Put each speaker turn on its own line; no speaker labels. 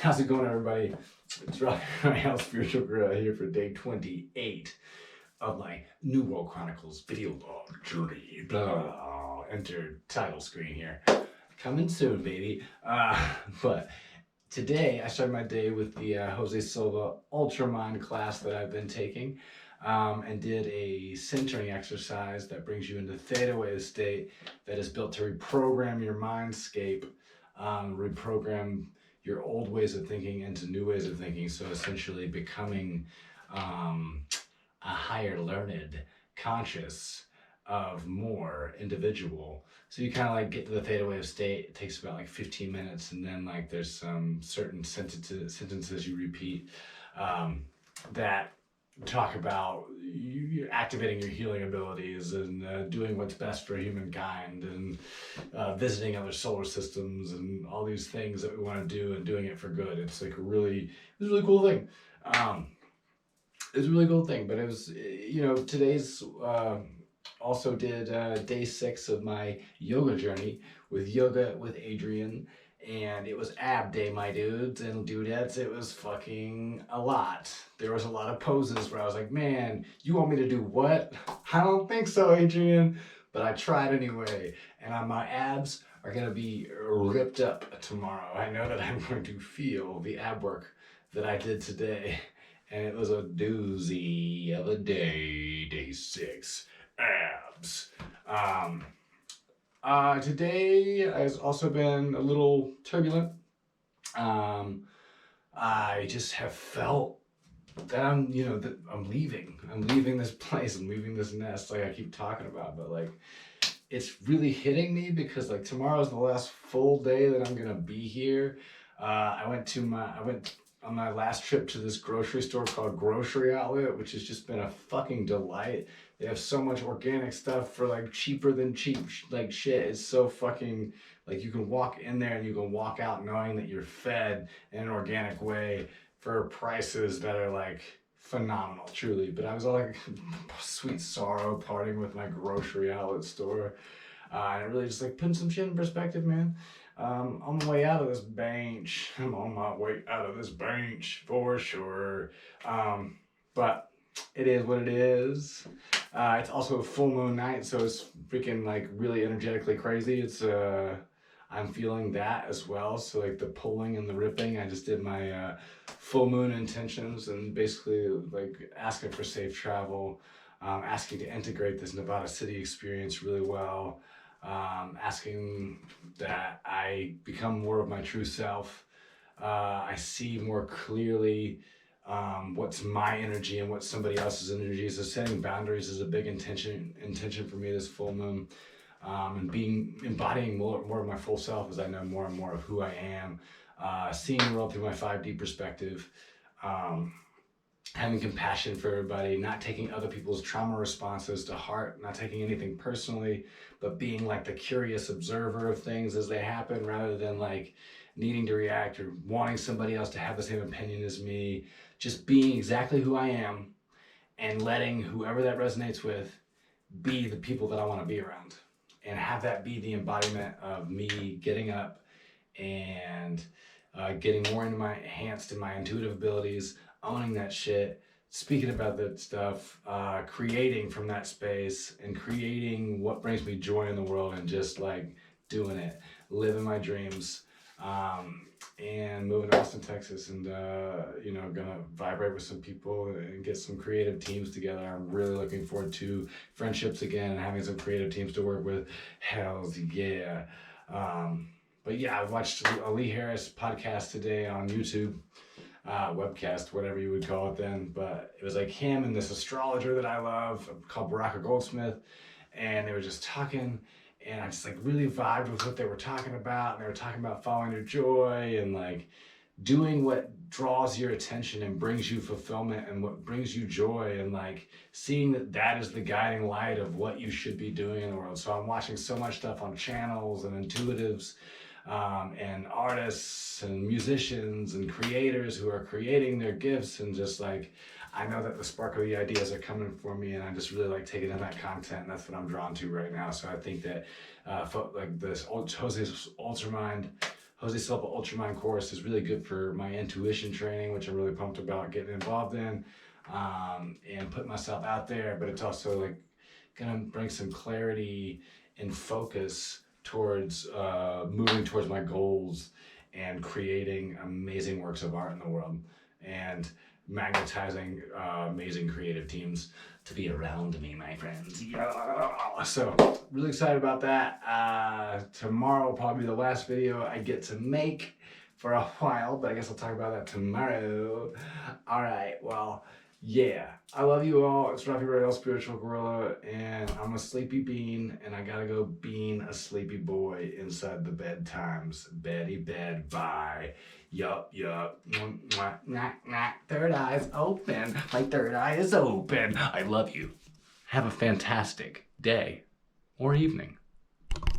How's it going, everybody? It's Rocky Spiritual Gorilla here for day 28 of my New World Chronicles video log journey. Blah, enter title screen here. Coming soon, baby. But today I started my day with the Jose Silva Ultramind class that I've been taking, and did a centering exercise that brings you into theta wave state that is built to reprogram your mindscape, reprogram your old ways of thinking into new ways of thinking. So essentially becoming a higher learned, conscious of more individual. So you kind of like get to the theta wave state. It takes about like 15 minutes, and then like there's some certain sentences you repeat that talk about you activating your healing abilities and doing what's best for humankind and visiting other solar systems and all these things that we want to do and doing it for good. It's like it's a really cool thing. It's a really cool thing, but it was, today's also did day 6 of my yoga journey with Yoga with Adrian. And it was ab day, my dudes and dudettes. It was fucking a lot. There was a lot of poses where I was like, man, you want me to do what? I don't think so, Adrian. But I tried anyway. And my abs are going to be ripped up tomorrow. I know that I'm going to feel the ab work that I did today. And it was a doozy of a day 6, abs. Today has also been a little turbulent. I just have felt that I'm leaving. I'm leaving this place. I'm leaving this nest, like I keep talking about. But like, it's really hitting me because like tomorrow's the last full day that I'm gonna be here. I went on my last trip to this grocery store called Grocery Outlet, which has just been a fucking delight. They have so much organic stuff for like cheaper than cheap, like shit. It's so fucking, like you can walk in there and you can walk out knowing that you're fed in an organic way for prices that are like phenomenal, truly. But I was all like sweet sorrow partying with my Grocery Outlet store. And it really just like putting some shit in perspective, man. On my way out of this bench. I'm on my way out of this bench for sure. But it is what it is. It's also a full moon night, so it's freaking like really energetically crazy. It's I'm feeling that as well. So like the pulling and the ripping. I just did my full moon intentions and basically like asking for safe travel, asking to integrate this Nevada City experience really well. Asking that I become more of my true self. I see more clearly what's my energy and what's somebody else's energy. So setting boundaries is a big intention for me this full moon. And embodying more of my full self as I know more and more of who I am. Seeing the world through my 5D perspective. Having compassion for everybody, not taking other people's trauma responses to heart, not taking anything personally, but being like the curious observer of things as they happen rather than like needing to react or wanting somebody else to have the same opinion as me. Just being exactly who I am and letting whoever that resonates with be the people that I want to be around and have that be the embodiment of me getting up and getting more enhanced in my intuitive abilities, owning that shit, speaking about that stuff, creating from that space and creating what brings me joy in the world and just like doing it, living my dreams, and moving to Austin, Texas, and gonna vibrate with some people and get some creative teams together. I'm really looking forward to friendships again and having some creative teams to work with. Hells yeah. But yeah, I watched a Lee Harris podcast today on YouTube. Webcast, whatever you would call it then, but it was like him and this astrologer that I love called Baraka Goldsmith, and they were just talking, and I just like really vibed with what they were talking about, and they were talking about following your joy and like doing what draws your attention and brings you fulfillment and what brings you joy, and like seeing that is the guiding light of what you should be doing in the world. So I'm watching so much stuff on channels and intuitives, and artists and musicians and creators who are creating their gifts, and just like I know that the spark of the ideas are coming for me, and I just really like taking in that content, and that's what I'm drawn to right now. So I think that like this Jose Ultramind Jose Silva Ultramind Course is really good for my intuition training, which I'm really pumped about getting involved in, and put myself out there. But it's also like gonna bring some clarity and focus towards moving towards my goals and creating amazing works of art in the world, and magnetizing amazing creative teams to be around me, my friends. Yeah. So really excited about that. Tomorrow will probably be the last video I get to make for a while, but I guess I'll talk about that tomorrow. All right, well, yeah, I love you all. It's Rafi Red Spiritual Gorilla, and I'm a sleepy bean, and I gotta go bean a sleepy boy inside the bedtimes. Beddy bed, bye. Yup. Mwah, mwah, mwah. Third eye's open. My third eye is open. I love you. Have a fantastic day or evening.